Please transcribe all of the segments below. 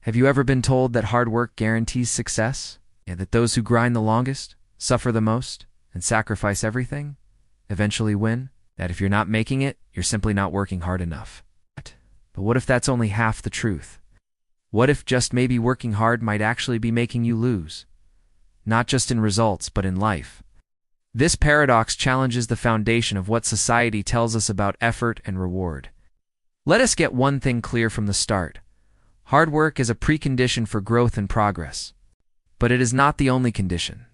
Have you ever been told that hard work guarantees success? And that those who grind the longest, suffer the most, and sacrifice everything, eventually win? That if you're not making it, you're simply not working hard enough. But what if that's only half the truth? What if just maybe working hard might actually be making you lose? Not just in results, but in life. This paradox challenges the foundation of what society tells us about effort and reward. Let us get one thing clear from the start. Hard work is a precondition for growth and progress. But it is not the only condition.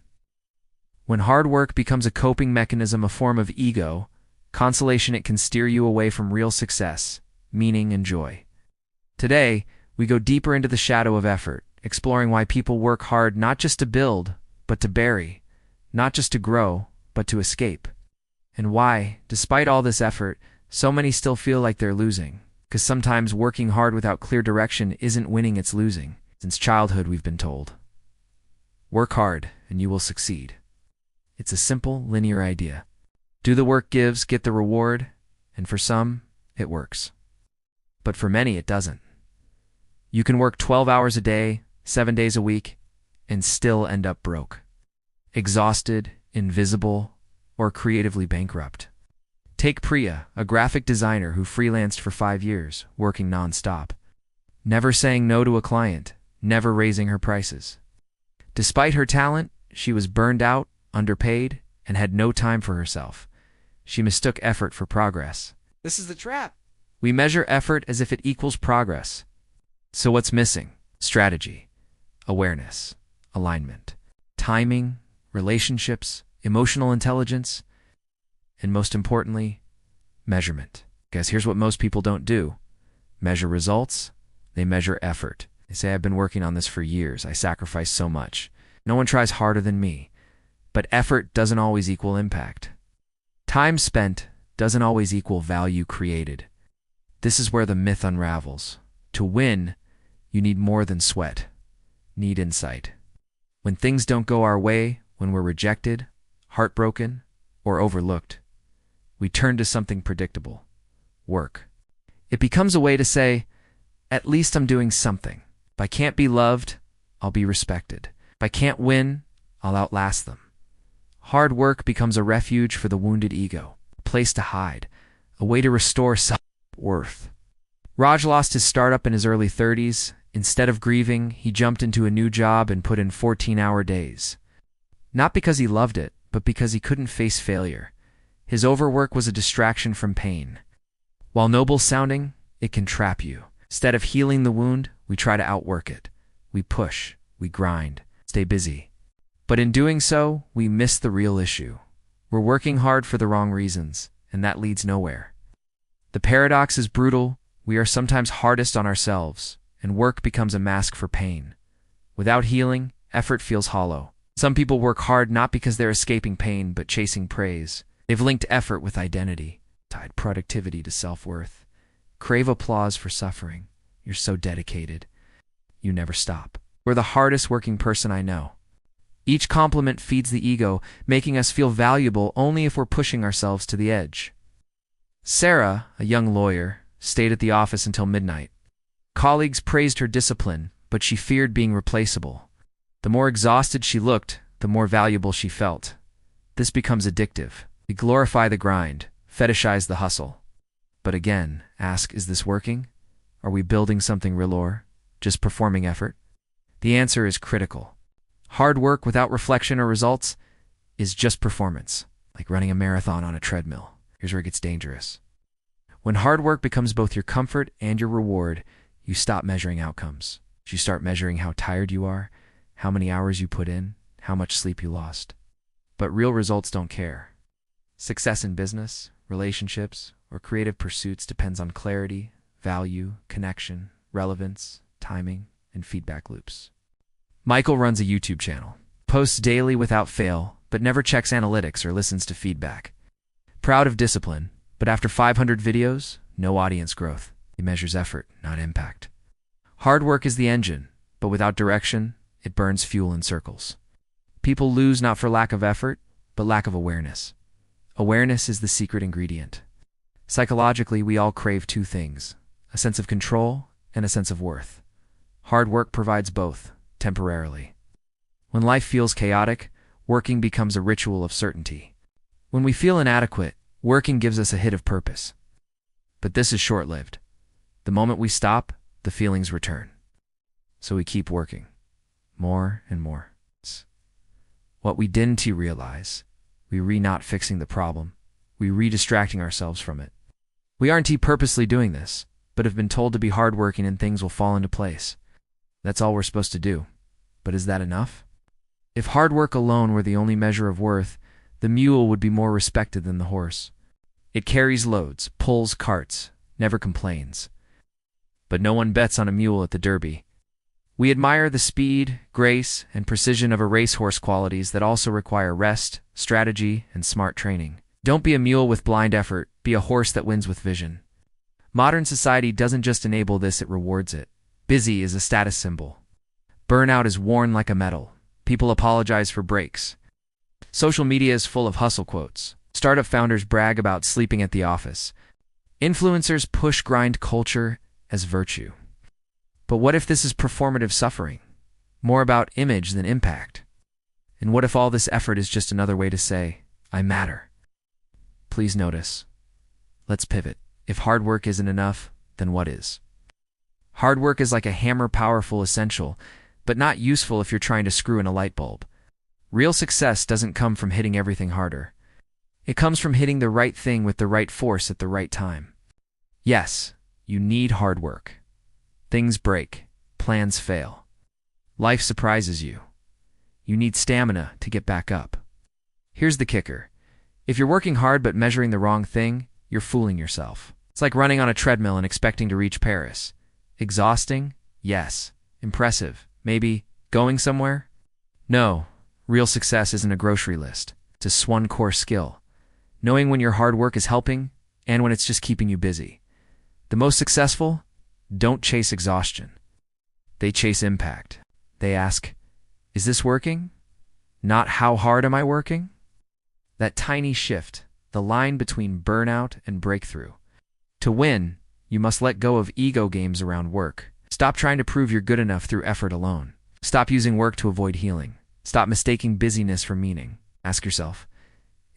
When hard work becomes a coping mechanism, a form of ego, consolation, it can steer you away from real success, meaning, and joy. Today, we go deeper into the shadow of effort, exploring why people work hard not just to build, but to bury, not just to grow, but to escape. And why, despite all this effort, so many still feel like they're losing. Because sometimes working hard without clear direction isn't winning, it's losing. Since childhood, we've been told, work hard and you will succeed. It's a simple, linear idea. Do the work gives, get the reward, and for some, it works. But for many, it doesn't. You can work 12 hours a day, 7 days a week, and still end up broke, exhausted, invisible, or creatively bankrupt. Take Priya, a graphic designer who freelanced for 5 years, working non-stop, never saying no to a client, never raising her prices. Despite her talent, she was burned out, underpaid, and had no time for herself. She mistook effort for progress. This is the trap. We measure effort as if it equals progress. So what's missing? Strategy, awareness, alignment, timing, relationships, emotional intelligence, and most importantly, measurement. Guys, here's what most people don't do. Measure results, they measure effort. They say, I've been working on this for years. I sacrifice so much. No one tries harder than me. But effort doesn't always equal impact. Time spent doesn't always equal value created. This is where the myth unravels. To win, you need more than sweat. Need insight. When things don't go our way, when we're rejected, heartbroken, or overlooked, we turn to something predictable. Work. It becomes a way to say, at least I'm doing something. If I can't be loved, I'll be respected. If I can't win, I'll outlast them. Hard work becomes a refuge for the wounded ego, a place to hide, a way to restore self-worth. Raj lost his startup in his early 30s. Instead of grieving, he jumped into a new job and put in 14-hour days. Not because he loved it, but because he couldn't face failure. His overwork was a distraction from pain. While noble sounding, it can trap you. Instead of healing the wound, we try to outwork it. We push, we grind, stay busy. But in doing so, we miss the real issue. We're working hard for the wrong reasons, and that leads nowhere. The paradox is brutal. We are sometimes hardest on ourselves, and work becomes a mask for pain. Without healing, effort feels hollow. Some people work hard not because they're escaping pain, but chasing praise. They've linked effort with identity, tied productivity to self-worth. Crave applause for suffering. You're so dedicated. You never stop. We're the hardest working person I know. Each compliment feeds the ego, making us feel valuable only if we're pushing ourselves to the edge. Sarah, a young lawyer, stayed at the office until midnight. Colleagues praised her discipline, but she feared being replaceable. The more exhausted she looked, the more valuable she felt. This becomes addictive. We glorify the grind, fetishize the hustle. But again, ask, is this working? Are we building something real or just performing effort? The answer is critical. Hard work without reflection or results is just performance, like running a marathon on a treadmill. Here's where it gets dangerous. When hard work becomes both your comfort and your reward, you stop measuring outcomes. You start measuring how tired you are, how many hours you put in, how much sleep you lost. But real results don't care. Success in business, relationships, or creative pursuits depends on clarity, value, connection, relevance, timing, and feedback loops. Michael runs a YouTube channel, posts daily without fail, but never checks analytics or listens to feedback. Proud of discipline, but after 500 videos, no audience growth. He measures effort, not impact. Hard work is the engine, but without direction, it burns fuel in circles. People lose not for lack of effort, but lack of awareness. Awareness is the secret ingredient. Psychologically, we all crave two things, a sense of control and a sense of worth. Hard work provides both, temporarily. When life feels chaotic, working becomes a ritual of certainty. When we feel inadequate, working gives us a hit of purpose. But this is short-lived. The moment we stop, the feelings return. So we keep working. More and more. What we didn't realize, we not fixing the problem, we distracting ourselves from it. We aren't purposely doing this, but have been told to be hardworking and things will fall into place. That's all we're supposed to do. But is that enough? If hard work alone were the only measure of worth, the mule would be more respected than the horse. It carries loads, pulls carts, never complains. But no one bets on a mule at the Derby. We admire the speed, grace, and precision of a racehorse, qualities that also require rest, strategy, and smart training. Don't be a mule with blind effort, be a horse that wins with vision. Modern society doesn't just enable this, it rewards it. Busy is a status symbol. Burnout is worn like a medal. People apologize for breaks. Social media is full of hustle quotes. Startup founders brag about sleeping at the office. Influencers push grind culture as virtue. But what if this is performative suffering? More about image than impact? And what if all this effort is just another way to say, I matter? Please notice. Let's pivot. If hard work isn't enough, then what is? Hard work is like a hammer, powerful, essential, but not useful if you're trying to screw in a light bulb. Real success doesn't come from hitting everything harder. It comes from hitting the right thing with the right force at the right time. Yes, you need hard work. Things break, plans fail. Life surprises you. You need stamina to get back up. Here's the kicker. If you're working hard but measuring the wrong thing, you're fooling yourself. It's like running on a treadmill and expecting to reach Paris. Exhausting? Yes. Impressive? Maybe. Going somewhere? No. Real success isn't a grocery list. It's a one core skill. Knowing when your hard work is helping and when it's just keeping you busy. The most successful don't chase exhaustion. They chase impact. They ask, is this working? Not how hard am I working? That tiny shift, the line between burnout and breakthrough. To win, you must let go of ego games around work. Stop trying to prove you're good enough through effort alone. Stop using work to avoid healing. Stop mistaking busyness for meaning. Ask yourself,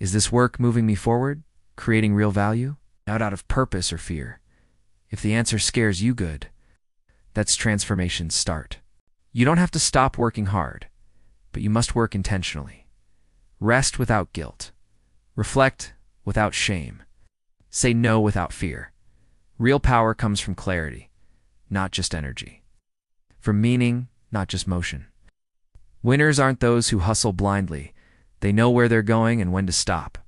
is this work moving me forward, creating real value, out of purpose or fear? If the answer scares you, good. That's transformation's start. You don't have to stop working hard, but you must work intentionally. Rest without guilt. Reflect without shame. Say no without fear. Real power comes from clarity, not just energy. From meaning, not just motion. Winners aren't those who hustle blindly. They know where they're going and when to stop.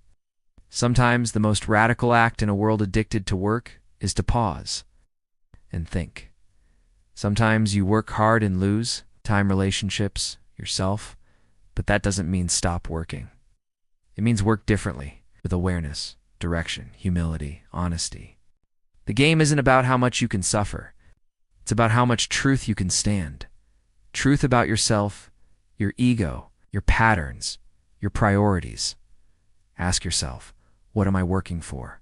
Sometimes the most radical act in a world addicted to work is to pause and think. Sometimes you work hard and lose time, relationships, yourself, but that doesn't mean stop working. It means work differently, with awareness, direction, humility, honesty. The game isn't about how much you can suffer. It's about how much truth you can stand. Truth about yourself, your ego, your patterns, your priorities. Ask yourself, what am I working for?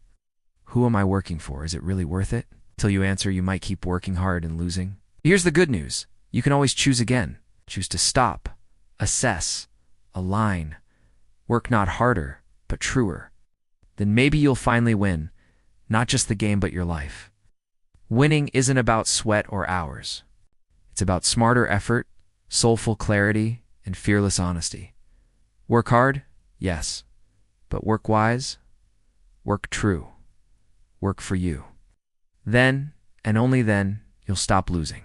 Who am I working for? Is it really worth it? Till you answer, you might keep working hard and losing. Here's the good news. You can always choose again. Choose to stop, assess, align. Work not harder, but truer. Then maybe you'll finally win, not just the game, but your life. Winning isn't about sweat or hours. It's about smarter effort, soulful clarity, and fearless honesty. Work hard? Yes. But work wise? Work true. Work for you. Then, and only then, you'll stop losing.